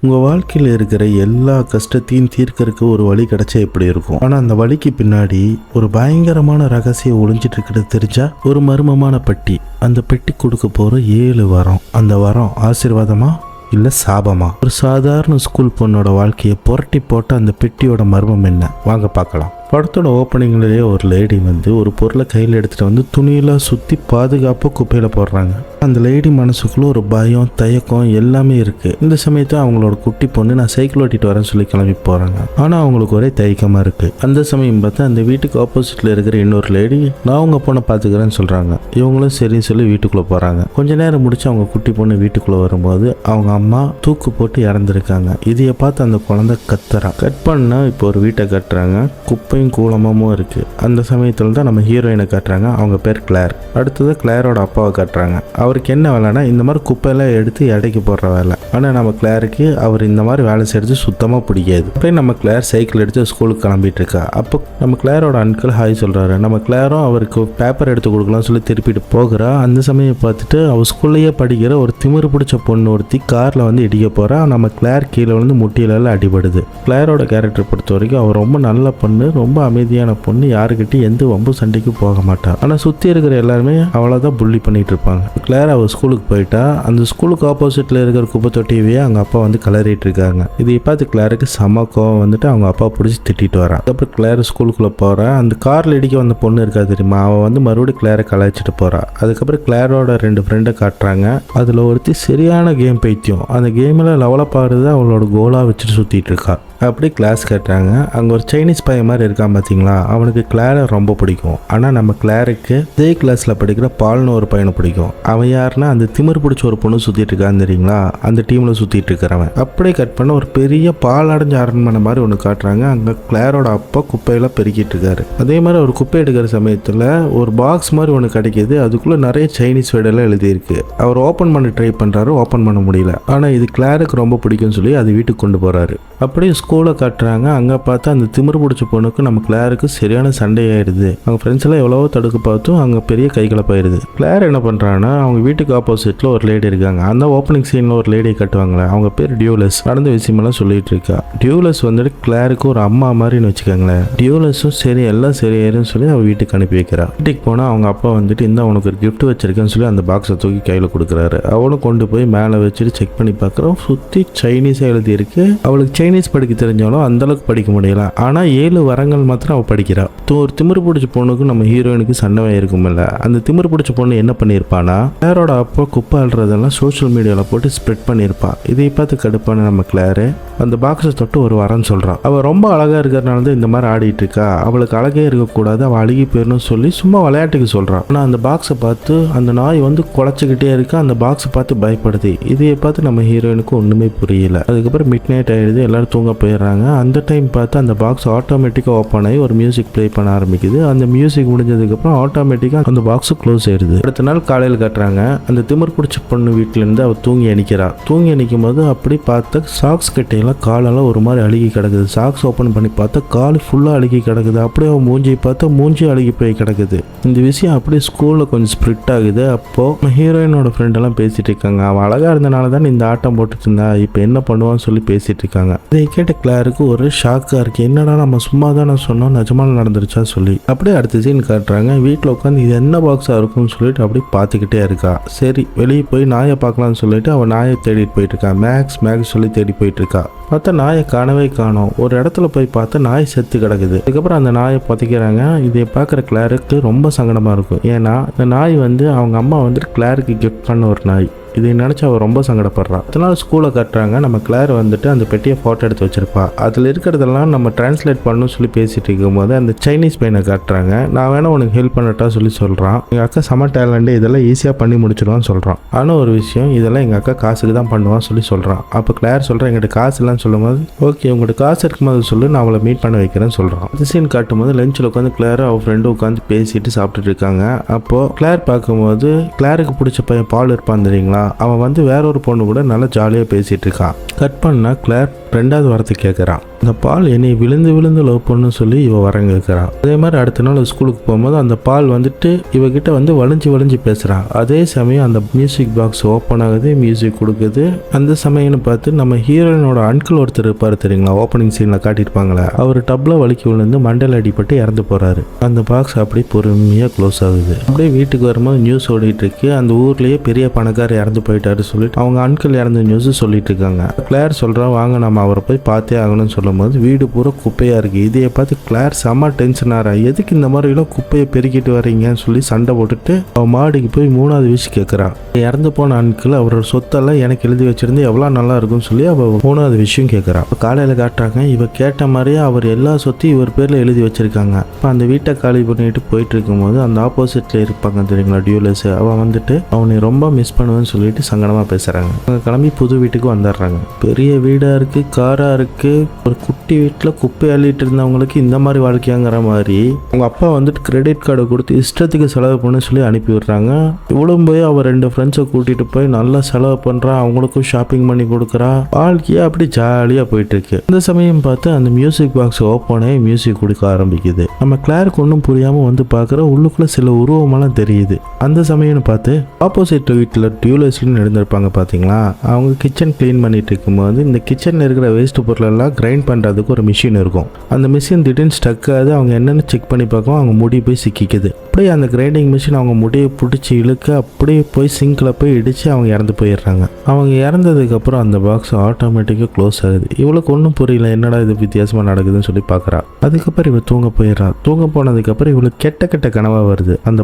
உங்கள் வாழ்க்கையில் இருக்கிற எல்லா கஷ்டத்தையும் தீர்க்கறதுக்கு ஒரு வழி கிடைச்சா எப்படி இருக்கும். ஆனால் அந்த வழிக்கு பின்னாடி ஒரு பயங்கரமான ரகசியம் ஒளிஞ்சிட்டு இருக்கிறது தெரிஞ்சா, ஒரு மர்மமான பெட்டி. அந்த பெட்டி கொடுக்க போகிற 7 வரம். அந்த வரம் ஆசீர்வாதமா இல்லை சாபமா? ஒரு சாதாரண ஸ்கூல் பொண்ணோட வாழ்க்கையை புரட்டி போட்ட அந்த பெட்டியோட மர்மம் என்ன? வாங்க பார்க்கலாம். படத்தோட ஓப்பனிங்லேயே ஒரு லேடி ஒரு பொருளை கையில் எடுத்துகிட்டு துணியெல்லாம் சுற்றி பாதுகாப்பாக குப்பையில் போடுறாங்க. அந்த லேடி மனசுக்குள்ளே ஒரு பயம், தயக்கம் எல்லாமே இருக்குது. இந்த சமயத்தை அவங்களோட குட்டி பொண்ணு நான் சைக்கிள் ஓட்டிட்டு வரேன்னு சொல்லி கிளம்பி போகிறாங்க. ஆனால் அவங்களுக்கு ஒரே தயக்கமாக இருக்குது. அந்த சமயம் பார்த்தா அந்த வீட்டுக்கு ஆப்போசிட்டில் இருக்கிற இன்னொரு லேடி நான் உங்கள் பொண்ணை பார்த்துக்கிறேன்னு சொல்கிறாங்க. இவங்களும் சரின்னு சொல்லி வீட்டுக்குள்ளே போகிறாங்க. கொஞ்ச நேரம் முடிச்சு அவங்க குட்டி பொண்ணு வீட்டுக்குள்ளே வரும்போது அவங்க அம்மா தூக்கு போட்டு இறந்துருக்காங்க. இதையை பார்த்து அந்த குழந்தை கத்துறா. கட் பண்ணால் இப்போ ஒரு வீட்டை கட்டுறாங்க. குப்பையும் கூலமாகவும் இருக்குது. அந்த சமயத்தில் தான் நம்ம ஹீரோயினை காட்டுறாங்க. அவங்க பேர் கிளார். அடுத்தது கிளாரோட அப்பாவை காட்டுறாங்க. அவருக்கு என்ன வேலைன்னா இந்த மாதிரி குப்பையெல்லாம் எடுத்து எடைக்கு போடுற வேலை. ஆனால் நம்ம கிளாருக்கு அவர் இந்த மாதிரி வேலை செய்கிறது சுத்தமாக பிடிக்காது. அப்போ நம்ம கிளார் சைக்கிள் எடுத்து ஸ்கூலுக்கு கிளம்பிட்டு இருக்கா. அப்போ நம்ம கிளாரோட அன்கிள் ஹாய் சொல்கிறாரு. நம்ம கிளாரும் அவருக்கு பேப்பர் எடுத்து கொடுக்கலாம்னு சொல்லி திருப்பிட்டு போகிறா. அந்த சமயம் பார்த்துட்டு அவர் ஸ்கூல்லையே படிக்கிற ஒரு திமிரு பிடிச்ச பொண்ணு ஒருத்தி காரில் இடிக்க போகிறா. நம்ம கிளார் கீழே முட்டியிலெல்லாம் அடிபடுது. கிளாரோட கேரக்டர் பொறுத்த வரைக்கும் அவர் ரொம்ப நல்ல பொண்ணு, ரொம்ப அமைதியான பொண்ணு, யாருக்கிட்டையும் எந்த வம்பு சண்டைக்கு போக மாட்டா. ஆனால் சுற்றி இருக்கிற எல்லாருமே அவ்வளோதான் புள்ளி பண்ணிட்டு இருப்பாங்க. கிளார் அவள் ஸ்கூலுக்கு போயிட்டா. அந்த ஸ்கூலுக்கு ஆப்போசிட்டில் இருக்கிற குப்பை தொட்டியவே அவங்க அப்பா கலரிட்டு இருக்காங்க. இதை பார்த்து கிளாருக்கு செம கோவம் அவங்க அப்பா பிடிச்சி திட்டிட்டு வரா. அதுக்கப்புறம் கிளார் ஸ்கூலுக்குள்ளே போகிறா. அந்த காரில் இடிக்க வந்த பொண்ணு இருக்கா தெரியுமா, அவள் மறுபடியும் கிளாரை கலாய்ச்சிட்டு போகிறா. அதுக்கப்புறம் கிளாரோட 2 ஃப்ரெண்டை காட்டுறாங்க. அதில் ஒருத்தி சரியான கேம் பைத்தியம். அந்த கேமில் லெவலப் ஆகுறது அவளோட கோலாக வச்சுட்டு சுற்றிட்டு இருக்கா. அப்படி கிளாஸ் கேட்டாங்க. அங்கே ஒரு சைனீஸ் பையன் மாதிரி இருக்கான் பார்த்தீங்களா, அவனுக்கு கிளாரை ரொம்ப பிடிக்கும். ஆனால் நம்ம கிளாருக்கு இதே கிளாஸில் படிக்கிற பால்னு ஒரு பையனை பிடிக்கும். அவன் யாருன்னா அந்த திமிர் பிடிச்ச ஒரு பொண்ணு சுற்றிட்டு இருக்கான்னு தெரியுங்களா, அந்த டீமில் சுற்றிட்டு இருக்கிறவன். அப்படியே கட் பண்ண ஒரு பெரிய பால் அடைஞ்ச அரண்மனை மாதிரி ஒன்று காட்டுறாங்க. அங்கே கிளாரோட அப்பா குப்பையெல்லாம் பெருக்கிட்டு இருக்காரு. அதே மாதிரி ஒரு குப்பை எடுக்கிற சமயத்தில் ஒரு பாக்ஸ் மாதிரி ஒன்று கிடைக்கிது. அதுக்குள்ளே நிறைய சைனீஸ் வேர்டெல்லாம் எழுதியிருக்கு. அவர் ஓப்பன் பண்ணி ட்ரை பண்ணுறாரு, ஓப்பன் பண்ண முடியல. ஆனால் இது கிளாருக்கு ரொம்ப பிடிக்கும்னு சொல்லி அது வீட்டுக்கு கொண்டு போகிறாரு. அப்படியே ஸ்கூலை காட்டுறாங்க. அங்கே பார்த்தா அந்த திமிரு பிடிச்ச பொண்ணுக்கு நம்ம கிளாருக்கு சரியான சண்டை ஆயிடுது. அவங்க ஃப்ரெண்ட்ஸ் எல்லாம் எவ்வளவோ தடுக்க பார்த்தும் அங்கே பெரிய கைகலப்பாயிருது. கிளார் என்ன பண்ணுறான்னா அவங்க வீட்டுக்கு ஆப்போசிட்டில் ஒரு லேடி இருக்காங்க. அந்த ஓப்பனிங் சீனில் ஒரு லேடியை கட்டுவாங்களே, அவங்க பேர் டியூலஸ். நடந்த விஷயமெல்லாம் சொல்லிட்டு இருக்கா. டியூலஸ் கிளாருக்கு ஒரு அம்மா மாதிரின்னு வச்சுக்கோங்களேன். டியூலஸும் சரி எல்லாம் சரியாயிருன்னு சொல்லி அவள் வீட்டுக்கு அனுப்பி வைக்கிறா. வீட்டுக்கு போனால் அவங்க அப்பா இந்த உனக்கு ஒரு கிஃப்ட் வச்சிருக்கேன்னு சொல்லி அந்த பாக்ஸை தூக்கி கையில் கொடுக்குறாரு. அவளும் கொண்டு போய் மேலே வச்சுட்டு செக் பண்ணி பார்க்குறோம். சுற்றி சைனீஸாக எழுதியிருக்கு. அவளுக்கு சைனீஸ் படிக்க தெரிஞ்சாலும் அந்த அளவுக்கு படிக்க முடியல. ஆனா 7 வரங்கள் மாத்திரம் அவ படிக்கிறா. ஒரு திமிரு பிடிச்ச பொண்ணுக்கு நம்ம ஹீரோயினுக்கு சண்டை இருக்குமில்ல, அந்த திமிரு பிடிச்ச பொண்ணு என்ன பண்ணியிருப்பானா, கிளாரோட அப்பா குப்பை அல்றதெல்லாம் சோஷியல் மீடியாவில் போட்டு ஸ்ப்ரெட் பண்ணியிருப்பா. இதை பார்த்து கடுப்பான நம்ம கிளாரு அந்த பாக்ஸை தொட்டு ஒரு வரன்னு சொல்றான். அவள் ரொம்ப அழகா இருக்கிறனால தான் இந்த மாதிரி ஆடிட்டு இருக்கா. அவளுக்கு அழகே இருக்கக்கூடாது, அவள் அழுகி போயிடணும்னு சொல்லி சும்மா விளையாட்டுக்கு சொல்றான். ஆனால் அந்த பாக்ஸை பார்த்து அந்த நாய் குலைச்சிக்கிட்டே இருக்கு. அந்த பாக்ஸை பார்த்து பயப்படுது. இதையை பார்த்து நம்ம ஹீரோயினுக்கு ஒன்றுமே புரியல. அதுக்கப்புறம் மிட் நைட் ஆயிடுது. எல்லாரும் தூங்க போயிடுறாங்க. அந்த டைம் பார்த்து அந்த பாக்ஸ் ஆட்டோமேட்டிக்காக ஓப்பன் ஆகி ஒரு மியூசிக் ப்ளே பண்ண ஆரம்பிக்குது. அந்த மியூசிக் முடிஞ்சதுக்கப்புறம் ஆட்டோமேட்டிக்காக அந்த பாக்ஸு க்ளோஸ் ஆயிடுது. அடுத்த நாள் காலையில் காட்டுறாங்க. அந்த திமிர் பிடிச்ச பொண்ணு வீட்டிலேருந்து அவள் தூங்கி அணிக்கிறா. தூங்கி அணிக்கும் போது அப்படி பார்த்தா சாக்ஸ் கட்டையெல்லாம் காலெல்லாம் ஒரு மாதிரி அழுகி கிடக்குது. சாக்ஸ் ஓப்பன் பண்ணி பார்த்தா கால் ஃபுல்லாக அழுகி கிடக்குது. அப்படியே அவன் மூஞ்சியை பார்த்தா மூஞ்சி அழுகி போய் கிடக்குது. இந்த விஷயம் அப்படியே ஸ்கூலில் கொஞ்சம் ஸ்ப்ரிட் ஆகுது. அப்போது ஹீரோயினோட ஃப்ரெண்டெல்லாம் பேசிட்டு இருக்காங்க. அவள் அழகாக இருந்தனால தான் இந்த ஆட்டம் போட்டுட்டு இருந்தா, இப்போ என்ன பண்ணுவான்னு சொல்லி பேசிட்டு இருக்காங்க. இதை கேட்ட கிளாருக்கு ஒரு ஷாக்காக இருக்குது. என்னடா நம்ம சும்மா தான் நான் சொன்னோம், நிஜமான நடந்துருச்சா சொல்லி. அப்படியே அடுத்த சீன் காட்டுறாங்க. வீட்டில் உட்காந்து இது என்ன பாக்ஸாக இருக்கும்னு சொல்லிட்டு அப்படி பார்த்துக்கிட்டே இருக்கா. சரி வெளியே போய் நாயை பார்க்கலான்னு சொல்லிட்டு அவள் நாயை தேடிட்டு போயிட்டு இருக்கா. மேக்ஸ் சொல்லி தேடி போயிட்டு இருக்கா. பார்த்தா நாயை காணவே காணோம். ஒரு இடத்துல போய் பார்த்தா நாய் செத்து கிடக்குது. அதுக்கப்புறம் அந்த நாயை புதைக்கிறாங்க. இதை பார்க்குற கிளாருக்கு ரொம்ப சங்கடமாக இருக்கும். ஏன்னா இந்த நாய் அவங்க அம்மா கிளாருக்கு கிஃப்ட் பண்ண ஒரு நாய். இதை நினச்சி அவள் ரொம்ப சங்கடப்படுறான். அதனால ஸ்கூலை கட்டுறாங்க. நம்ம கிளார் அந்த பெட்டியை ஃபோட்டோ எடுத்து வச்சிருப்பா. அதில் இருக்கிறதெல்லாம் நம்ம டிரான்ஸ்லேட் பண்ணணும்னு சொல்லி பேசிட்டு இருக்கும்போது அந்த சைனீஸ் பையனை காட்டுறாங்க. நான் வேணா உனக்கு ஹெல்ப் பண்ணட்டா சொல்லி சொல்கிறான். எங்கள் அக்கா செம டேலண்ட், இதெல்லாம் ஈஸியாக பண்ணி முடிச்சிடுவான்னு சொல்கிறான். ஆனால் ஒரு விஷயம், இதெல்லாம் எங்கள் அக்கா காசுக்கு தான் பண்ணுவான்னு சொல்கிறான். அப்போ கிளார் சொல்கிறேன் எங்கிட்ட காசு இல்லைன்னு சொல்லும்போது, ஓகே உங்கள்கிட்ட காசு இருக்கும்போது சொல்லு, நான் அவளை மீட் பண்ண வைக்கிறேன்னு சொல்கிறான். அந்த சீன் காட்டும்போது லஞ்சில் உட்காந்து கிளார் அவள் ஃப்ரெண்டு உட்காந்து பேசிட்டு சாப்பிட்டுட்டு இருக்காங்க. அப்போது கிளார் பார்க்கும்போது கிளாருக்கு பிடிச்ச பையன் பால் இருப்பான் தெரியுங்களா, அவன் வேற ஒரு பொண்ணு கூட நல்லா ஜாலியாக பேசிட்டு இருக்கான். கட் பண்ணா கிளார் 2வது வாரத்துக்கு கேட்குறான். அந்த பால் என்னை விழுந்து விழுந்து லவ் பண்ணு சொல்லி இவ வரம் கேட்குறான். அதே மாதிரி அடுத்த நாள் ஸ்கூலுக்கு போகும்போது அந்த பால் வந்துட்டு இவகிட்ட வந்து வளைஞ்சு பேசுகிறான். அதே சமயம் அந்த மியூசிக் பாக்ஸ் ஓப்பன் ஆகுது, மியூசிக் கொடுக்குது. அந்த சமயம்னு பார்த்து நம்ம ஹீரோயினோட அங்கிள் ஒருத்தர் இருப்பார் தெரியுங்களா, ஓப்பனிங் சீனில் காட்டியிருப்பாங்களே, அவர் டப்பில் வலிக்கி விழுந்து மண்டையில் அடிபட்டு இறந்து போகிறாரு. அந்த பாக்ஸ் அப்படியே பொறுமையாக க்ளோஸ் ஆகுது. அப்படியே வீட்டுக்கு வரும்போது நியூஸ் ஓடிட்டு இருக்கு. அந்த ஊர்லேயே பெரிய பணக்காரர் இறந்து போயிட்டாரு சொல்லிட்டு அவங்க அங்கிள் இறந்த நியூஸ் சொல்லிட்டு இருக்காங்க. கிளார் சொல்கிறான், வாங்க நம்ம அவரை போய் பார்த்தே ஆகணும்னு சொல்லும்போது வீடு பூரா குப்பையாக இருக்குது. இதையை பார்த்து கிளார் செம்ம டென்ஷன் ஆகிறா. எதுக்கு இந்த மாதிரிலாம் குப்பையை பெருக்கிட்டு வரீங்கன்னு சொல்லி சண்டை போட்டுட்டு அவன் மாடிக்கு போய் 3வது விஷயம் கேட்குறான். இறந்து போன அன்கிள் அவரோட சொத்தெல்லாம் எனக்கு எழுதி வச்சிருந்து எவ்வளோ நல்லா இருக்கும்னு சொல்லி அவள் 3வது விஷயம் கேட்குறான். காலையில் காட்டுறாங்க, இவ கேட்ட மாதிரியே அவர் எல்லா சொத்தையும் இவர் பேரில் எழுதி வச்சிருக்காங்க. இப்போ அந்த வீட்டை காலி பண்ணிட்டு போயிட்டு இருக்கும்போது அந்த ஆப்போசிட்டில் இருப்பாங்க தெரியுங்களா டியூலர்ஸ், அவன் வந்துட்டு அவனை ரொம்ப மிஸ் பண்ணுவேன்னு சொல்லிட்டு சங்கடமாக பேசுகிறாங்க. அவங்க கிளம்பி புது வீட்டுக்கு வந்துடுறாங்க. பெரிய வீடாக இருக்குது, காராக இருக்குது. ஒரு குட்டி வீட்டில் குப்பை அள்ளிட்டு இருந்தவங்களுக்கு இந்த மாதிரி வாழ்க்கையாங்கிற மாதிரி அவங்க அப்பா வந்துட்டு கிரெடிட் கார்டை கொடுத்து இஷ்டத்துக்கு செலவு பண்ண சொல்லி அனுப்பி விடுறாங்க. இவ்வளோ போய் அவர் 2 ஃப்ரெண்ட்ஸை கூட்டிகிட்டு போய் நல்லா செலவு பண்ணுறான், அவங்களுக்கும் ஷாப்பிங் பண்ணி கொடுக்குறா. வாழ்க்கையாக அப்படி ஜாலியாக போயிட்டு இருக்கு. இந்த சமயம் பார்த்து அந்த மியூசிக் பாக்ஸ் ஓப்பன் ஆகி மியூசிக் கொடுக்க ஆரம்பிக்குது. நம்ம கிளாருக்கு ஒன்றும் புரியாமல் வந்து பார்க்குற உள்ளுக்குள்ளே சில உருவமெல்லாம் தெரியுது. அந்த சமயம்னு பார்த்து ஆப்போசிட் வீட்டில் டியூலர்ஸ்லன்னு எழுந்திருப்பாங்க பார்த்தீங்களா, அவங்க கிச்சன் க்ளீன் பண்ணிட்டு இருக்கும்போது இந்த கிச்சனில் இருக்கிற வேஸ்ட் பொருளெல்லாம் கிரைண்ட் பண்ணுறதுக்கு ஒரு மிஷின் இருக்கும். அந்த மிஷின் திடீர்னு ஸ்டக் ஆகுது. அவங்க என்னென்னு செக் பண்ணி பார்க்கவும் அவங்க முடி போய் சிக்கிக்குது. அப்படியே அந்த கிரைண்டிங் மிஷின் அவங்க முடியை பிடிச்சி இழுக்க அப்படியே போய் சிங்கில் போய் இடித்து அவங்க இறந்து போயிடுறாங்க. அவங்க இறந்ததுக்கப்புறம் அந்த பாக்ஸ் ஆட்டோமேட்டிக்காக க்ளோஸ் ஆகுது. இவளுக்கு ஒன்றும் புரியல, என்னடா இது வித்தியாசமாக நடக்குதுன்னு சொல்லி பார்க்குறா. அதுக்கப்புறம் இவள் தூங்க போயிடுறா. தூங்க போனதுக்கப்புறம் இவளுக்கு கெட்ட கனவாக வருது. அந்த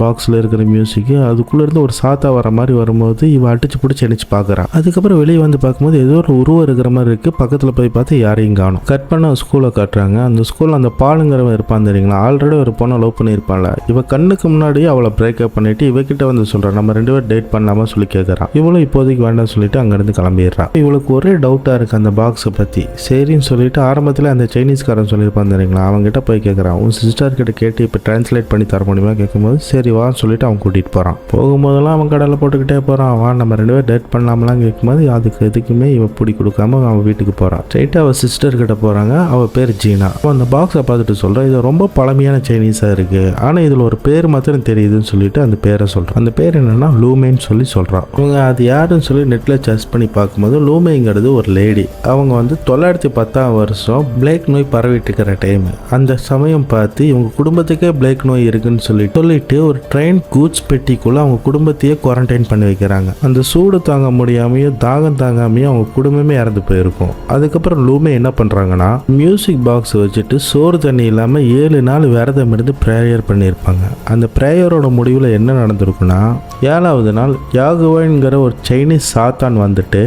பாக்ஸில் இருக்கிற மியூசிக்கு அதுக்குள்ளே இருந்து ஒரு சாத்தா வர மாதிரி வரும்போது இவள் அடிச்சு பிடிச்சி அடிச்சு பார்க்குறான். அதுக்கப்புறம் வெளியே வந்து பார்க்கும்போது ஏதோ ஒரு உருவம் இருக்கிற மாதிரி இருக்குது. பக்கத்தில் போய் பார்த்து யாரையும் காணும். கட் பண்ண ஸ்கூலை காட்டுறாங்க. அந்த ஸ்கூலில் அந்த பாலுங்கிறவன் இருப்பான் தெரியுங்களா, ஆல்ரெடி ஒரு பொண்ணை லவ் பண்ணியிருப்பான்ல, இவ கண்ணுக்கு முன்னாடியே அவளை பிரேக்கப் பண்ணிட்டு இவகிட்ட வந்து சொல்கிறான், நம்ம 2 பேரும் டேட் பண்ணலாமா சொல்லி கேட்குறான். இவளும் இப்போதைக்கு வேண்டாம்னு சொல்லிட்டு அங்கேருந்து கிளம்பிடுறான். இவளுக்கு ஒரே டவுட்டாக இருக்குது அந்த பாக்ஸை பற்றி. சரின்னு சொல்லிட்டு ஆரம்பத்தில் அந்த சைனீஸ்காரன் சொல்லியிருப்பான் தெரியுங்களா, அவங்ககிட்ட போய் கேட்குறான், உன் சிஸ்டர் கிட்ட கேட்டு இப்போ டிரான்ஸ்லேட் பண்ணி தர முடியுமா கேட்கும்போது சரி வான்னு சொல்லிட்டு அவன் கூட்டிகிட்டு போகிறான். போகும்போதெல்லாம் அவன் கடலை போட்டுக்கிட்டே போகிறான். வா நம்ம 2 பேரும் டேட் பண்ணலாமலாம் கேட்கும்போது அதுக்கு எதுக்குமே இவன் பிடி கொடுக்காம அவன் வீட்டுக்கு போகிறான். ஸ்ட்ரைட்டாக அவள் சிஸ்டர் கிட்ட போகிறாங்க. அவள் பேர் ஜீனா. அவன் அந்த பாக்ஸை பார்த்துட்டு சொல்கிறான், இது ரொம்ப பழமையான சைனீஸாக இருக்குது, ஆனால் இதில் ஒரு பேர் மாத்திரம் தெரியுதுன்னு சொல்லிட்டு அந்த பேரை சொல்கிறான். அந்த பேர் என்னன்னா லூமேன்னு சொல்லி சொல்கிறான். அவங்க அது யாருன்னு சொல்லி நெட்டில் சர்ச் பண்ணி பார்க்கும்போது லூமேங்கிறது ஒரு லேடி. அவங்க வந்து 910ஆம் வருஷம் பிளேக் நோய் பரவிட்டு இருக்கிற டைம். அந்த சமயம் பார்த்து இவங்க குடும்பத்துக்கே பிளேக் நோய் இருக்குன்னு சொல்லிட்டு ஒரு ட்ரெயின் கூட்ஸ் பெட்டிக்குள்ளே அவங்க குடும்பத்தையே குவாரண்டைன் பண்ணி வைக்கிறாங்க. அந்த சூடு தாங்க முடியாமையும் தாகம் தாங்காமையும் அவங்க குடும்பமே இறந்து போயிருக்கும். அதுக்கப்புறம் லூமே என்ன பண்ணுறாங்கன்னா மியூசிக் பாக்ஸ் வச்சுட்டு சோறு தண்ணி இல்லாமல் 7 நாள் விரதம் இருந்து ப்ரேயர் பண்ணியிருப்பாங்க. அந்த ப்ரேயரோட முடிவில் என்ன நடந்திருக்குன்னா 7வது நாள் யாகுவான்கிற ஒரு சைனீஸ் சாத்தான் வந்துட்டு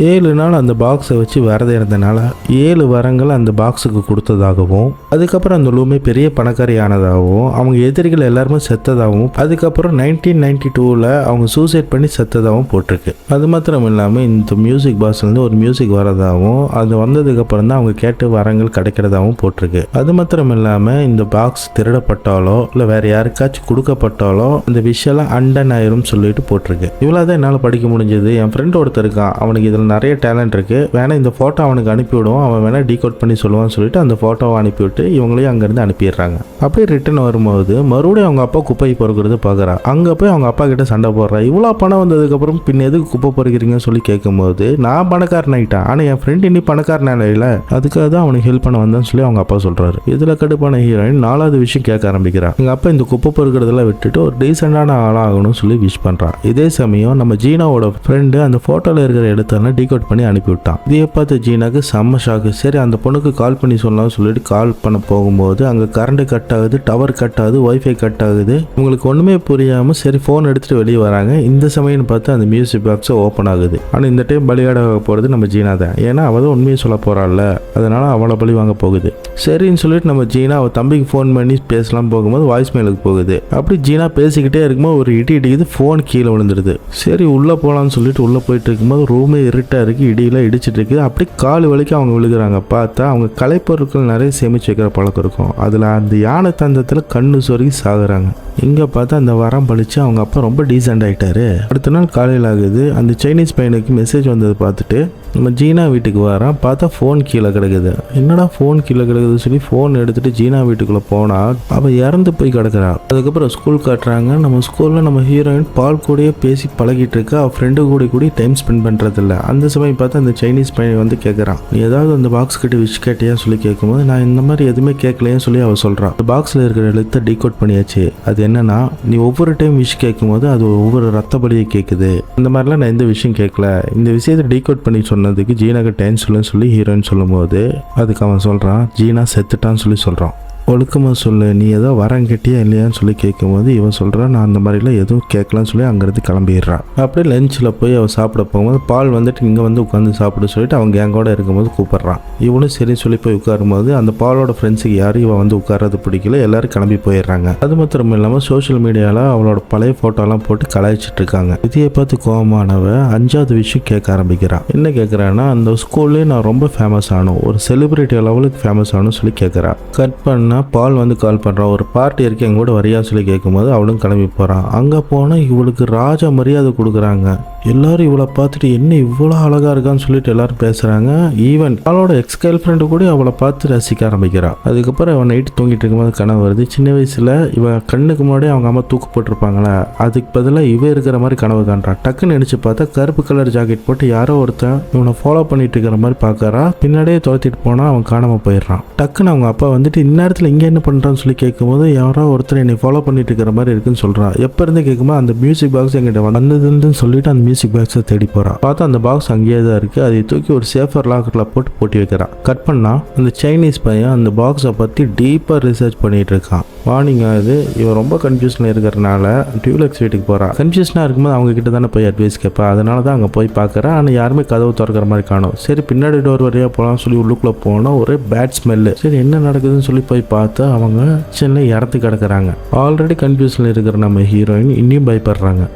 7 நாள் அந்த பாக்ஸை வச்சு விரதம் இருந்தனால 7 வரங்கள் அந்த பாக்ஸுக்கு கொடுத்ததாகவும் அதுக்கப்புறம் அந்த லூமே பெரிய பணக்காரி ஆனதாகவும் அவங்க எதிரிகள் எல்லாருமே செத்ததாகவும் அதுக்கப்புறம் 1992ல் அவங்க சூசைட் பண்ணி செத்ததாகவும் போட்டிருக்கு. அது மாத்திரம் இல்லாமல் இந்த மியூசிக் பாக்ஸ்லேருந்து ஒரு மியூசிக் வரதாகவும் அது வந்ததுக்கப்புறம் தான் அவங்க கேட்டு வரங்கள் கிடைக்கிறதாகவும் போட்டிருக்கு. அது மாத்திரம் இல்லாமல் இந்த பாக்ஸ் திருடப்பட்டாலோ இல்லை வேற யாருக்காச்சும் கொடுக்கப்பட்டாலோ இந்த விஷயம்லாம் அண்டன் ஆயிரும் சொல்லிட்டு போட்டிருக்கு. இவ்வளோ தான் என்னால் படிக்க முடிஞ்சது. என் ஃப்ரெண்ட் ஒருத்தர் இருக்கான், அவனுக்கு இதில் நிறைய டேலண்ட் இருக்குது, வேணா இந்த ஃபோட்டோ அவனுக்கு அனுப்பிவிடுவோம், அவன் வேணா டீகோட் பண்ணி சொல்லுவான்னு சொல்லிட்டு அந்த ஃபோட்டோவை அனுப்பிவிட்டு இவங்களையும் அங்கேருந்து அனுப்பிடுறாங்க. அப்படியே ரிட்டன் வரும்போது மறுபடியும் அவங்க அப்பா குப்பை பொறுக்கிறது பார்க்குறா. அங்கே போய் அவங்க அப்பா கிட்ட சண்டை போடுறா. இவ்வளோ பணம் வந்ததுக்கப்புறம் பின் எதுக்கு குப்பை பொறுக்கிறீங்கன்னு சொல்லி கேட்கும்போது நான் பணக்காரன் ஆகிட்டேன், ஆனால் என் ஃப்ரெண்ட் இன்னி பணக்காரன் இல்லை, அதுக்காக தான் அவனுக்கு ஹெல்ப் பண்ண வந்தேன்னு சொல்லி அவங்க அப்பா சொல்கிறாரு. இதில் கடுப்பான ஹீரோயின் 4வது விஷயம் கேட்க ஆரம்பிக்கிறான். எங்கள் அப்பா இந்த குப்பை பொறுக்கிறதெல்லாம் விட்டுட்டு ஒரு டீசெண்டான ஆளாகணும்னு சொல்லி விஷ் பண்ணுறான். இதே சமயம் நம்ம ஜீனாவோட ஃப்ரெண்டு அந்த ஃபோட்டோவில் இருக்கிற இடத்தெல்லாம் டீகோட் பண்ணி அனுப்பிவிட்டான். இதையே பார்த்து ஜீனாக்கு செம்ம ஷாக்கு. சரி அந்த பொண்ணுக்கு கால் பண்ணி சொல்லலாம்னு சொல்லிட்டு கால் பண்ண போகும்போது அங்கே கரண்ட் கட் ஆகுது, டவர் கட் ஆகுது, வைஃபை கட் ஆகுது. உங்களுக்கு ஒன்றுமே புரியாமல் சரி ஃபோன் எடுத்துகிட்டு வெளியே வராங்க. இந்த சமயம்னு பார்த்து அந்த மியூசிக் பாக்ஸை ஓப்பன் ஆகுது. ஆனால் இந்த டைம் பலியாட போகிறது நம்ம ஜீனா தான். ஏன்னா அவள் தான் உண்மையை சொல்ல போகிறாள்ல, அதனால அவளை பலி வாங்க போகுது. சரின்னு சொல்லிட்டு நம்ம ஜீனா அவள் தம்பிக்கு ஃபோன் பண்ணி பேசலாம் போகும்போது வாய்ஸ் மெயிலுக்கு போகுது. அப்படி ஜீனா பேசிக்கிட்டே இருக்கும்போது ஒரு இடி இடிக்குது, ஃபோன் கீழே விழுந்துருது. சரி உள்ளே போகலான்னு சொல்லிட்டு உள்ளே போயிட்டு இருக்கும்போது ரூமே இருட்டாக இருக்குது, இடியில் இடிச்சிட்டு இருக்குது. அப்படி கால் வலிக்கும் அவங்க விழுகிறாங்க. பார்த்தா அவங்க கலைப்பொருட்கள் நிறைய சேமிச்சு வைக்கிற பழக்கம் இருக்கும். அதில் அந்த யானை தந்தத்தில் கண்ணு சொருகி சாகுறாங்க. இங்கே பார்த்தா அந்த வரம் பழிச்சு அவங்க அப்பா ரொம்ப டீசென்ட் ஆகிட்டாரு. அடுத்த நாள் காலையில் ஆகுது. அந்த சைனீஸ் பையனுக்கு மெசேஜ் வந்ததை பார்த்துட்டு நம்ம ஜீனா ஜீனா வீட்டுக்கு வரான். பார்த்தா ஃபோன் கீழே கிடக்குது. என்னடா ஃபோன் கீழே கிடக்குது சொல்லி ஃபோன் எடுத்துட்டு ஜீனா வீட்டுக்குள்ள போனா அவ இறந்து போய் கிடக்குறா. அதுக்கப்புறம் ஸ்கூல் காட்டுறாங்க. நம்ம ஸ்கூல்ல நம்ம ஹீரோயின் பால் கூடயே பேசி பழகிட்டு இருக்கா. அவ ஃப்ரெண்டு கூட டைம் ஸ்பெண்ட் பண்றது இல்ல. அந்த சமயம் பார்த்து அந்த சைனீஸ் பையன் வந்து கேட்கறான், நீ ஏதாவது அந்த பாக்ஸ் கிட்ட விஷ் கேட்டியா சொல்லி கேட்கும்போது நான் இந்த மாதிரி எதுவுமே கேட்கலையே சொல்லி அவ சொல்றான். அந்த பாக்ஸ்ல இருக்கிற எழுத்தை டீகோட் பண்ணியாச்சு. அது என்னன்னா, நீ ஒவ்வொரு டைம் விஷ் கேட்கும்போது அது ஒவ்வொரு ரத்த பலியை கேட்குது. இந்த மாதிரிலாம் நான் எந்த விஷயம் கேட்கல. இந்த விஷயத்தை டீகோட் பண்ணி சொன்னதுக்கு ஜீனாக்கு டென்ஷன் சொல்லி ஹீரோயின் சொல்லும்போது அதுக்கு அவன் சொல்றான், ஜீனா செத்துட்டான்னு சொல்லி சொல்றான். ஒழுக்கமாக சொல்லு, நீ ஏதோ வரம் கேட்டியா இல்லையான்னு சொல்லி கேட்கும்போது இவன் சொல்கிறான், நான் அந்த மாதிரிலாம் எதுவும் கேட்கலான்னு சொல்லி அங்கேருந்து கிளம்பிடுறான். அப்படியே லஞ்சில் போய் அவன் சாப்பிட போகும்போது பால் வந்துட்டு இங்கே வந்து உட்காந்து சாப்பிட சொல்லிட்டு அவங்க கேங்கோட இருக்கும்போது கூப்பிட்றான். இவனும் சரி சொல்லி போய் உட்காரும்போது அந்த பாலோட ஃப்ரெண்ட்ஸுக்கு யாரும் இவன் வந்து உட்கார்றது பிடிக்கல. எல்லாரும் கிளம்பி போயிடுறாங்க. அது மாத்திரம் இல்லாமல் சோஷியல் மீடியாவில் அவளோட பழைய ஃபோட்டோலாம் போட்டு கலாய்ச்சிட்டு இருக்காங்க. இதையை பார்த்து கோபமானவ 5வது விஷயம் கேட்க ஆரம்பிக்கிறான். என்ன கேட்குறான்னா, அந்த ஸ்கூல்லே நான் ரொம்ப ஃபேமஸ் ஆனும், ஒரு செலிபிரிட்டி லெவலுக்கு ஃபேமஸ் ஆனும் சொல்லி கேட்குறான். கட் பண்ண பால் வந்து கால் பண்ணுறான். ஒரு பார்ட்டி இருக்கு எங்க கூட வரியா சொல்லி கேட்கும்போது அவளும் கிளம்பி போகிறான். அங்கே போனால் இவளுக்கு ராஜா மரியாதை கொடுக்குறாங்க. எல்லாரும் இவளை பார்த்துட்டு என்ன இவ்வளோ அழகாக இருக்கான்னு சொல்லிட்டு எல்லாரும் பேசுகிறாங்க. ஈவன் அவளோட எக்ஸ் கேர்ள் ஃப்ரெண்டு கூட அவளை பார்த்து ரசிக்க ஆரம்பிக்கிறான். அதுக்கப்புறம் அவன் நைட்டு தூங்கிட்டு இருக்கும்போது கனவு வருது. சின்ன வயசில் இவன் கண்ணுக்கு முன்னாடி அவங்க அம்மா தூக்கு போட்டிருப்பாங்களே, அதுக்கு பதிலாக இவ இருக்கிற மாதிரி கனவு காண்றான். டக்குன்னு நினச்சி பார்த்தா கருப்பு கலர் ஜாக்கெட் போட்டு யாரோ ஒருத்தன் இவனை ஃபாலோ பண்ணிட்டு இருக்கிற மாதிரி பார்க்கறா. பின்னாடியே துரத்திட்டு போனால் அவன் காணாமல் போயிடுறான். டக்குன்னு அவங்க அப்பா வந்துட்டு இந்நேரத்தில் இங்கே என்ன பண்ணுறான்னு சொல்லி கேட்கும்போது யாரோ ஒருத்தர் என்னை ஃபாலோ பண்ணிட்டு இருக்கிற மாதிரி இருக்குன்னு சொல்கிறான். எப்போ இருந்து கேட்கும்போது அந்த மியூசிக் பாக்ஸ் எங்கிட்ட வந்ததுன்னு சொல்லிட்டு அந்த மியூசிக் பாக்ஸை தேடி போகிறான். பார்த்தா அந்த பாக்ஸ் அங்கேயே தான் இருக்குது. அதை தூக்கி ஒரு சேஃபர் லாக்கரில் போட்டு போட்டி வைக்கிறான். கட் பண்ணால் அந்த சைனீஸ் பையன் அந்த பாக்ஸை பற்றி டீப்பாக ரிசர்ச் பண்ணிட்டு இருக்கான். மார்னிங் ஆகுது. இவன் ரொம்ப கன்ஃபியூஷனில் இருக்கிறனால டியூலக்ஸ் வீட்டுக்கு போகிறான். கன்ஃபியூஷனாக இருக்கும்போது அவங்க கிட்ட தானே போய் அட்வைஸ் கேட்பா. அதனால தான் அங்கே போய் பார்க்குறான். ஆனால் யாருமே கதவு திறக்கிற மாதிரி காணும். சரி பின்னாடி டோர் வழியாக போகலாம் சொல்லி உள்ளுக்குள்ளே போனால் ஒரு பேட் ஸ்மெல்லு. சரி என்ன நடக்குதுன்னு சொல்லி போய் பார்த்தா அவங்க கிச்சன்ல இறத்து கிடக்குறாங்க. ஆல்ரெடி கன்ஃபியூஷனில் இருக்கிற நம்ம ஹீரோயின் இன்னும் பயப்படுறாங்க.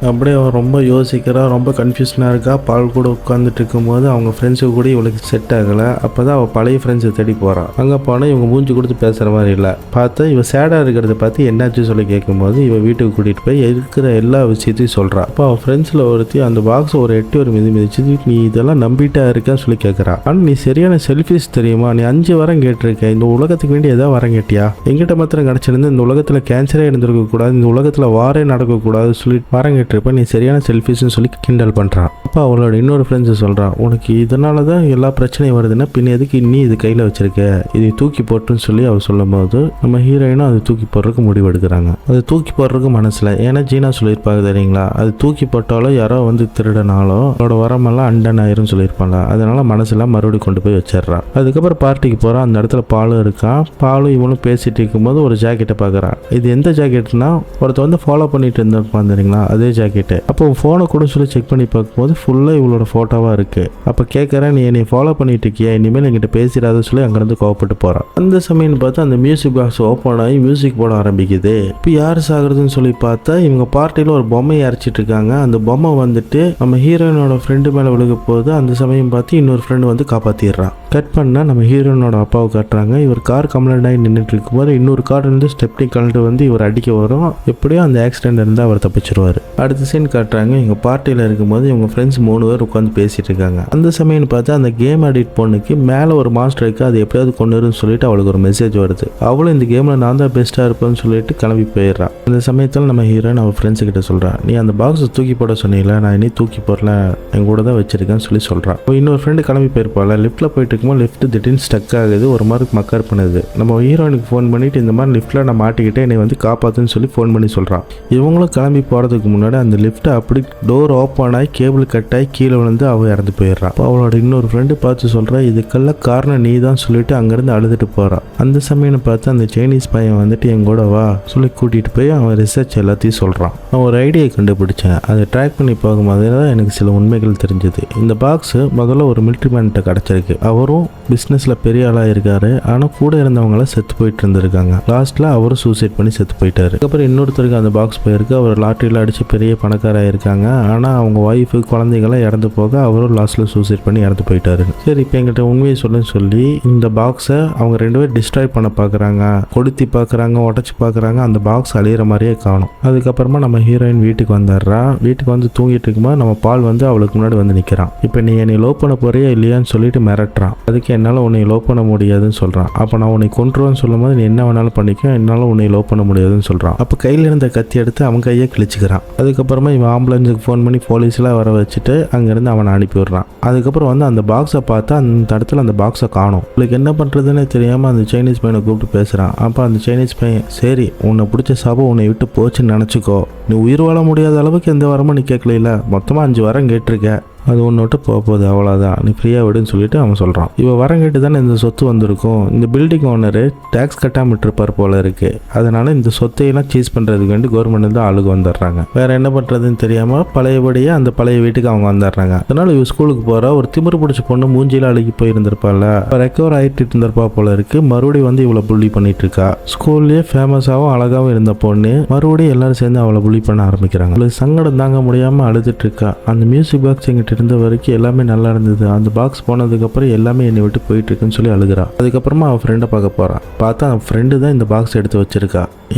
அப்படியே அவன் ரொம்ப யோசிக்கிறா, ரொம்ப கன்ஃபியூஷனாக இருக்கா. பால் கூட உட்காந்துட்டு இருக்கும்போது அவங்க ஃப்ரெண்ட்ஸுக்கு கூட இவளுக்கு செட் ஆகலை. அப்போ தான் அவள் பழைய ஃப்ரெண்ட்ஸை தேடி போகிறான். அங்கே போனால் இவங்க மூஞ்சி கொடுத்து பேசுகிற மாதிரி இல்லை. பார்த்தா இவன் சேடாக இருக்கிறத பார்த்து என்னாச்சு சொல்லி கேட்கும்போது இவன் வீட்டுக்கு கூட்டிகிட்டு போய் இருக்கிற எல்லா விஷயத்தையும் சொல்கிறான். அப்போ அவன் ஃப்ரெண்ட்ஸில் ஒருத்தி அந்த பாக்ஸை ஒரு 8 ஒரு மிதிச்சு நீ இதெல்லாம் நம்பிட்டா இருக்கான்னு சொல்லி கேட்குறான். ஆனால் நீ சரியான செல்ஃபிஷ் தெரியுமா, நீ 5 வரம் கேட்டிருக்க, இந்த உலகத்துக்கு வேண்டி ஏதாவது வரம் கேட்டியா, எங்கிட்ட மாத்திரம் கிடச்சிருந்து இந்த உலகத்தில் கேன்சரே இருந்திருக்கக்கூடாது, இந்த உலகத்தில் வாரே நடக்கக்கூடாது சொல்லி வரம் கேட்டிருப்ப, நீ சரியான செல்ஃபிஷ்னு சொல்லி கிண்டல் பண்ணுறான். அப்போ அவளோட இன்னொரு ஃப்ரெண்ட்ஸு சொல்கிறான், உனக்கு இதனால தான் எல்லா பிரச்சனையும் வருதுன்னா பின்ன எதுக்கு இன்னி இது கையில் வச்சிருக்க, இதை தூக்கி போட்டுன்னு சொல்லி அவள் சொல்லும் போது நம்ம ஹீரோயினும் அது தூக்கி போடுறதுக்கு முடிவு எடுக்கிறாங்க. அது தூக்கி போடுறதுக்கு மனசில், ஏன்னா ஜீனா சொல்லியிருப்பாங்க தெரியுங்களா, அது தூக்கி போட்டாலோ யாரோ வந்து திருடனாலோ அவளோட வரமெல்லாம் அண்டன் ஆயிரும் சொல்லியிருப்பாங்க. அதனால மனசில் மறுபடியும் கொண்டு போய் வச்சிடறான். அதுக்கப்புறம் பார்ட்டிக்கு போகிறான். அந்த இடத்துல பாலும் இருக்கான். பாலும் இவனும் பேசிட்டு இருக்கும்போது ஒரு ஜாக்கெட்டை பார்க்குறான். இது எந்த ஜாக்கெட்னா ஒருத்தர் வந்து ஃபாலோ பண்ணிட்டு இருந்திருப்பான் தெரியுங்களா, அதே ஜாக்கெட்டு. அப்போ ஃபோனை கூட சொல்லி செக் பண்ணி பார்க்கும்போது ஃபுல்லாக இவளோட ஃபோட்டோவாக இருக்குது. அப்போ கேட்குறேன், நீ என்னை ஃபாலோ பண்ணிட்டு இருக்கியா, இனிமேல் என்கிட்ட பேசிடாத சொல்லி அங்கேருந்து கோவப்பட்டு போகிறான். அந்த சமயம் பார்த்தா அந்த மியூசிக் பாக்ஸ் ஓப்பன் ஆகி மியூசிக் போட ஆரம்பிக்குது. இப்போ யார் சாகுறதுன்னு சொல்லி பார்த்தா இவங்க பார்ட்டியில் ஒரு பொம்மையை அரைச்சிட்டு இருக்காங்க. அந்த பொம்மை வந்துட்டு நம்ம ஹீரோயினோட ஃப்ரெண்டு மேலே விழுக போகுது. அந்த சமயம் பார்த்து இன்னொரு ஃப்ரெண்டு வந்து காப்பாற்றிடுறான். கட் பண்ணால் நம்ம ஹீரோயினோட அப்பாவை காட்டுறாங்க. இவர் கார் கம்ப்ளைண்ட் ஆகி நின்றுட்டு இருக்கும்போது இன்னொரு கார் இருந்து ஸ்டெப்னி கலந்து வந்து இவர் அடிக்க வரும். எப்படியோ அந்த ஆக்சிடென்ட் இருந்தால் அவர் தப்பிச்சிருவார். அடுத்த சீன் காட்டுறாங்க. இவங்க பார்ட்டியில் இருக்கும்போது இவங்க ஃப்ரெண்ட்ஸ் 3 பேர் உட்காந்து பேசிட்டு இருக்காங்க. அந்த சமயம் பார்த்தா அந்த கேம் அடிக்ட் பொண்ணுக்கு மேலே ஒரு மாஸ்டர் இருக்கு, அது எப்படியாவது கொண்டுருன்னு சொல்லிட்டு அவளுக்கு ஒரு மெசேஜ் வருது. அவளும் இந்த கேமில் நான் தான் பெஸ்ட்டாக இருப்பேன்னு சொல்லிட்டு கிளம்பி போயிடுறான். அந்த சமயத்தில் நம்ம ஹீரோயின் அவள் ஃப்ரெண்ட்ஸ் கிட்ட சொல்கிறான், நீ அந்த பாக்ஸை தூக்கி போட சொன்னீங்களா, நான் இனி தூக்கி போடல, என் கூட தான் வச்சிருக்கேன்னு சொல்லி சொல்கிறான். இன்னொரு ஃப்ரெண்டு கிளம்பி போயிருப்பாள். லிஃப்ட்டில் போயிட்டு இருக்கும்போது லிஃப்ட் திடீர்னு ஸ்டக் ஆகுது, ஒரு மாதிரி மக்கர் பண்ணுது. நம்ம ஹீரோயினுக்கு ஃபோன் பண்ணிட்டு இந்த மாதிரி லிஃப்ட்டில் நான் மாட்டிக்கிட்டே என்னை வந்து காப்பாற்றுன்னு சொல்லி ஃபோன் பண்ணி சொல்கிறான். இவங்களும் கிளம்பி போகிறதுக்கு முன்னாடி அந்த லிஃப்ட்டை அப்படி டோர் ஓப்பன் ஆகி கேபிள் கட் ஆகி கீழே விழுந்து அவள் இறந்து போயிடுறான். அப்போ அவளோட இன்னொரு ஃப்ரெண்டு பார்த்து சொல்கிறா, இதுக்கெல்லாம் காரணம் நீ தான் சொல்லிட்டு அங்கேருந்து அழுதுட்டு போகிறான். அந்த சமயம் பார்த்து அந்த சைனீஸ் பையன் வந்துட்டு என் கூட வா சொல்லி கூட்டிகிட்டு போய் அவன் ரிசர்ச் எல்லாத்தையும் சொல்கிறான். நான் ஒரு ஐடியா கண்டுபிடிச்சேன், அதை ட்ராக் பண்ணி போகும்போது தான் எனக்கு சில உண்மைகள் தெரிஞ்சது. இந்த பாக்ஸு முதல்ல ஒரு மிலிட்ரி மேன்கிட்ட கிடச்சிருக்கு. அவரும் பிஸ்னஸில் பெரிய ஆளாக இருக்காரு. ஆனால் கூட இருந்தவங்களாம் செத்து போயிட்டு இருந்திருக்காங்க. லாஸ்ட்ல அவரும் சூசைட் பண்ணி செத்து போயிட்டாரு. அதுக்கப்புறம் இன்னொருத்தருக்கு அந்த பாக்ஸ் போயிருக்கு. அவர் லாட்டரியில் அடிச்சு பெரிய பணக்காராக இருக்காங்க. ஆனால் அவங்க ஒய்ஃபு குழந்தைங்களாம் இறந்து போக அவரும் லாஸ்ட்ல சூசைட் பண்ணி இறந்து போயிட்டாரு. சரி, இப்போ எங்கிட்ட உண்மையை சொல்லுன்னு சொல்லி இந்த பாக்ஸை அவங்க 2 பேரும் டிஸ்ட்ராய் பண்ண பார்க்குறாங்க, கொளுத்தி பார்க்குறாங்க, உடச்சி பார்க்குறாங்க. அந்த பாக்ஸ் அழியிற மாதிரியே காணும். அதுக்கப்புறமா நம்ம ஹீரோயின் வீட்டுக்கு வந்துடுறா. வீட்டுக்கு வந்து தூங்கிட்டு இருக்கும்போது நம்ம பால் வந்து அவளுக்கு முன்னாடி வந்து நிற்கிறான். இப்போ நீ என்னை லவ் பண்ண போறியா இல்லையான்னு சொல்லிட்டு மிரட்டுறான். அதுக்கு என்னால் உன்னை லவ் பண்ண முடியாதுன்னு சொல்கிறான். அப்போ நான் உன்னை கொன்றுவேன்னு சொல்லும் போது நீ என்ன வேணாலும் பண்ணிக்கோ, என்னால் உன்னை லவ் பண்ண முடியாதுன்னு சொல்கிறான். அப்போ கையில் இருந்த கத்தி எடுத்து அவன் கையை கிழிச்சிக்கிறான். அதுக்கப்புறமா இவன் ஆம்புலன்ஸுக்கு ஃபோன் பண்ணி போலீஸ்லாம் வர வச்சுட்டு அங்கேருந்து அவனை அனுப்பி விடுறான். அதுக்கப்புறம் வந்து அந்த பாக்ஸை பார்த்தா அந்த இடத்துல அந்த பாக்ஸை காணும். உங்களுக்கு என்ன பண்ணுறதுன்னு தெரியாமல் அந்த சைனீஸ் பையனை கூப்பிட்டு பேசுகிறான். அப்போ அந்த சைனீஸ் பையன், சரி உன்னை பிடிச்ச சாபம் உன்னை விட்டு போச்சுன்னு நினச்சிக்கோ, நீ உயிர் வாழ முடியாத அளவுக்கு எந்த வரமும் நீ கேட்கல, மொத்தமாக 5 வாரம் கேட்டிருக்க, அது ஒன்று விட்டு போகுது, அவ்வளோதான், நீ ஃப்ரீயாக விடுன்னு சொல்லிட்டு அவன் சொல்கிறான். இவன் வரம் கேட்டு தானே இந்த சொத்து வந்திருக்கும். இந்த பில்டிங் ஓனரு டேக்ஸ் கட்டாமல் விட்டுருப்பார் போல இருக்கு. அதனால இந்த சொத்தையெல்லாம் சீஸ் பண்ணுறதுக்கு வேண்டி கவர்மெண்ட் தான் ஆளுக்கு வந்துடுறாங்க. வேற என்ன பண்ணுறதுன்னு தெரியாமல் பழையபடியே அந்த பழைய வீட்டுக்கு அவங்க வந்துடுறாங்க. அதனால இவ ஸ்கூலுக்கு போகிற ஒரு திமிரு பிடிச்ச பொண்ணு மூஞ்சியில் அழுகி போயிருந்திருப்பாள். ரெக்கவர் ஆகிட்டு இருந்திருப்பா போல இருக்கு. மறுபடியும் வந்து இவளை புள்ளி பண்ணிட்டு இருக்கா. ஸ்கூல்லேயே ஃபேமஸாகவும் அழகாகவும் இருந்த பொண்ணு மறுபடியும் எல்லாரும் சேர்ந்து அவளை புள்ளி பண்ண ஆரம்பிக்கிறாங்க. அவளுக்கு சங்கடம் தாங்க முடியாமல் அழுதுட்டு இருக்கா. அந்த மியூசிக் பாக்ஸ் எங்கிட்ட இருந்த வரைக்கும் எல்லாமே நல்லா இருந்தது, அந்த பாக்ஸ் போனதுக்கப்புறம் எல்லாமே என்னை விட்டு போயிட்டு இருக்குன்னு சொல்லி அழுகிறா. அதுக்கப்புறமா அவன் ஃப்ரெண்டை பார்க்க போகிறான். பார்த்தா அவன் ஃப்ரெண்டு தான் இந்த பாக்ஸ் எடுத்து வச்சிருக்கா.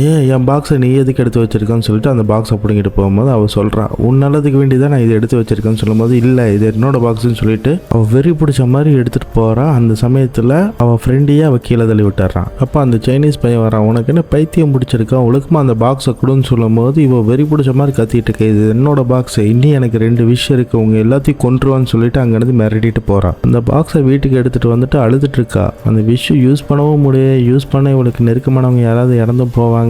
என் பாக்ஸை நீ எதுக்கு எடுத்து வச்சிருக்கான்னு சொல்லிட்டு அந்த பாக்ஸை பிடிங்கிட்டு போகும்போது அவள் சொல்கிறான், உன் நல்லதுக்கு வேண்டி தான் நான் இதை எடுத்து வச்சிருக்கேன்னு சொல்லும்போது, இல்லை இது என்னோட பாக்ஸ்ன்னு சொல்லிட்டு அவள் வெறி பிடிச்ச மாதிரி எடுத்துகிட்டு போகிறான். அந்த சமயத்தில் அவள் ஃப்ரெண்டையே அவள் கீழே தள்ளி விட்டுறான். அப்போ அந்த சைனீஸ் பையன் வரான், உனக்கு என்ன பைத்தியம் பிடிச்சிருக்கான், ஒழுக்கமாக அந்த பாக்ஸை கொடுன்னு சொல்லும் போது இவள் வெறி பிடிச்ச மாதிரி கத்திட்டு இருக்க, இது என்னோட பாக்ஸு, இன்னும் எனக்கு 2 விஷயம் இருக்குது, உங்கள் எல்லாத்தையும் கொன்றுவான்னு சொல்லிட்டு அங்கேருந்து மிரட்டிட்டு போகிறான். அந்த பாக்ஸை வீட்டுக்கு எடுத்துகிட்டு வந்துட்டு அழுதுட்டு இருக்கா. அந்த விஷயம் யூஸ் பண்ணவும் முடியாது. யூஸ் பண்ண இவளுக்கு நெருக்கமானவங்க யாராவது இறந்து போவாங்க.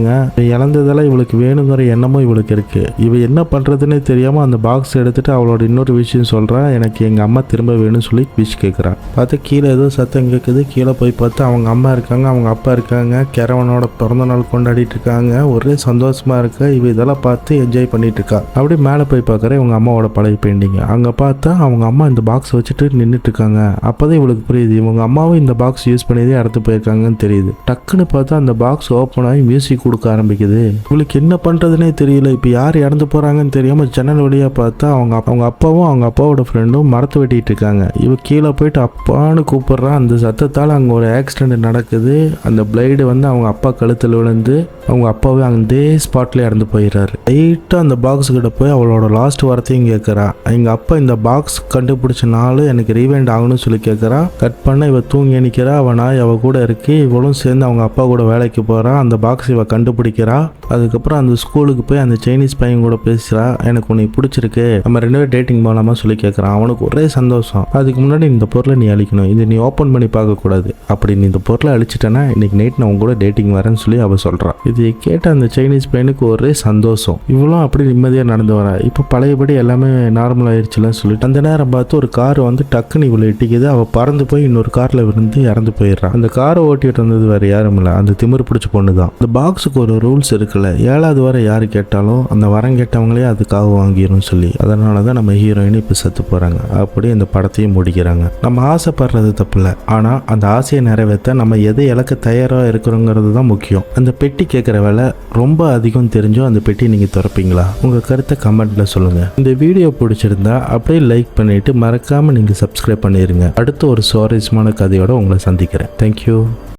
இழந்ததெல்லாம் இவளுக்கு வேணுங்கிற எண்ணமும் இவளுக்கு இருக்கு. இவ என்ன பண்றதுன்னே தெரியாம அந்த பாக்ஸ் எடுத்துட்டு அவளோட இன்னொரு விஷயம் சொல்றா, எனக்கு எங்க அம்மா திரும்ப வேணும்னு சொல்லி விஷ் கேட்குறான். பார்த்து கீழே ஏதோ சத்தம் கேட்குது. கீழே போய் பார்த்து அவங்க அம்மா இருக்காங்க, அவங்க அப்பா இருக்காங்க, கிழவனோட பிறந்த நாள் கொண்டாடிட்டு இருக்காங்க. ஒரே சந்தோஷமா இருக்கு. இவ இதெல்லாம் பார்த்து என்ஜாய் பண்ணிட்டு இருக்கா. அப்படி மேலே போய் பார்க்குறேன் இவங்க அம்மாவோட பழைய பெயிண்டிங். அங்கே பார்த்தா அவங்க அம்மா இந்த பாக்ஸ் வச்சுட்டு நின்றுட்டு இருக்காங்க. அப்போதான் இவளுக்கு புரியுது இவங்க அம்மாவும் இந்த பாக்ஸ் யூஸ் பண்ணியதே அடுத்து போயிருக்காங்கன்னு தெரியுது. டக்குன்னு பார்த்தா அந்த பாக்ஸ் ஓப்பன் ஆகி மியூசிக் கொடுக்க ஆரம்பிக்குது. இவளுக்கு என்ன பண்றதுன்னே தெரியல. இப்போ யார் இறந்து போறாங்கன்னு தெரியாம ஜன்னல் வழியா பார்த்தா அவங்க அப்பாவும் அவங்க அப்பாவோட ஃப்ரெண்டும் மரத்தை வெட்டிட்டு இருக்காங்க. இவ கீழே போயிட்டு அப்பான்னு கூப்பிடுறான். அந்த சத்தத்தால் அங்கே ஒரு ஆக்சிடென்ட் நடக்குது. அந்த பிளேடு வந்து அவங்க அப்பா கழுத்தில் விழுந்து அவங்க அப்பாவே அதே ஸ்பாட்ல இறந்து போயிடுறாரு. லைட்டாக அந்த பாக்ஸ் கிட்ட போய் அவளோட லாஸ்ட் வார்த்தையும் கேட்குறா. எங்கள் அப்பா இந்த பாக்ஸ் கண்டுபிடிச்ச நாள் எனக்கு ரீவைண்ட் ஆகணும்னு சொல்லி கேட்குறா. கட் பண்ண இவ தூங்கி நிற்கிறா. அவ நாய் அவ கூட இருக்கு. இவளும் சேர்ந்து அவங்க அப்பா கூட வேலைக்கு போகிறா. அந்த பாக்ஸ் இவ கண்டுபிடிக்கிறா. அதுக்கப்புறம் அந்த ஸ்கூலுக்கு போய் அந்த சைனீஸ் பையன் கூட பேசுகிறா. எனக்கு உன்னை பிடிச்சிருக்கு, நம்ம 2 பேரும் டேட்டிங் போகலாமா சொல்லி கேட்குறான். அவனுக்கு ஒரே சந்தோஷம். அதுக்கு முன்னாடி இந்த பொருளை நீ அழிக்கணும், இது நீ ஓப்பன் பண்ணி பார்க்கக்கூடாது, அப்படி நீ இந்த பொருளை அழிச்சிட்டேன்னா இன்னைக்கு நைட் நான் உங்க கூட டேட்டிங் வரேன்னு சொல்லி அவள் சொல்கிறான். இதை கேட்ட அந்த சைனீஸ் பையனுக்கு ஒரே சந்தோஷம். இவளும் அப்படி நிம்மதியாக நடந்து வரா. இப்போ பழையபடி எல்லாமே நார்மல் ஆயிடுச்சுலாம் சொல்லிட்டு அந்த நேரம் பார்த்து ஒரு கார் வந்து டக்குன்னு இவளை இட்டிக்குது. அவள் பறந்து போய் இன்னொரு காரில் விழுந்து இறந்து போயிடுறான். அந்த காரை ஓட்டிட்டு வந்தது வேற யாரும் இல்லை, அந்த திமிரு பிடிச்ச பொண்ணு தான். அந்த பாக்ஸுக்கு ஒரு ரூல்ஸ் இருக்குல்ல, 7வது வரை யார் கேட்டாலும் அந்த வரம் கேட்டவங்களே அதுக்காக வாங்கிடும் சொல்லி. அதனால தான் நம்ம ஹீரோயின் இப்போ செத்து போகிறாங்க. அப்படி இந்த படத்தையும் முடிக்கிறாங்க. நம்ம ஆசைப்படுறது தப்பு இல்லை, ஆனால் அந்த ஆசையை நிறைவேற்ற நம்ம எதை இழக்க தயாராக இருக்கிறோங்கிறது தான் முக்கியம். அந்த பெட்டி கேட்குற வேலை ரொம்ப அதிகம் தெரிஞ்சும் அந்த பெட்டி நீங்கள் திறப்பீங்களா? உங்கள் கருத்தை கமெண்ட்ல சொல்லுங்கள். இந்த வீடியோ பிடிச்சிருந்தா அப்படியே லைக் பண்ணிட்டு மறக்காமல் நீங்கள் சப்ஸ்கிரைப் பண்ணிடுங்க. அடுத்த ஒரு சுவாரஸ்யமான கதையோட உங்களை சந்திக்கிறேன். தேங்க்யூ.